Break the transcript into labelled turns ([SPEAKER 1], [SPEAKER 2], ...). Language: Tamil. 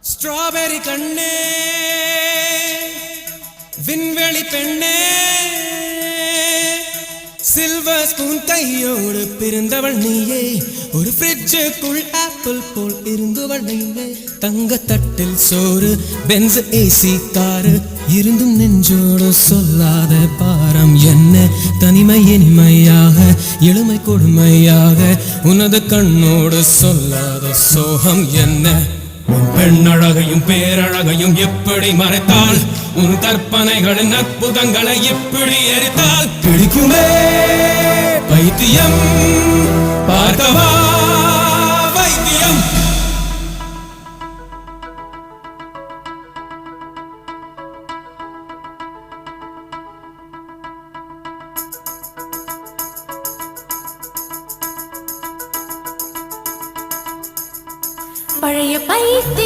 [SPEAKER 1] ஸ்ட்ராபெரி கண்ணே விண்வெளி பெண்ணே சில்வர் ஸ்பூன் கையோடு பிறந்தவள் நீயே ஒரு ஃப்ரிட்ஜுக்குள் ஆப்பிள் போல் இருந்தவள் நீயே தங்க தட்டில் சோறு பென்ஸ் ஏசி காரு இருந்தும் நெஞ்சோடு சொல்லாத பாரம் என்ன தனிமை இனிமையாக எளிமை கொடுமையாக உனது கண்ணோடு சொல்லாத சோகம் என்ன பெண்ணழகையும் பேரழகையும் எப்படி மறைத்தால் உன் கற்பனைகளின் அற்புதங்களை எப்படி எரித்தால் பிடிக்குமே பைத்தியம் பார்க்கவா வைத்தியம்
[SPEAKER 2] பழைய பைத்தியம்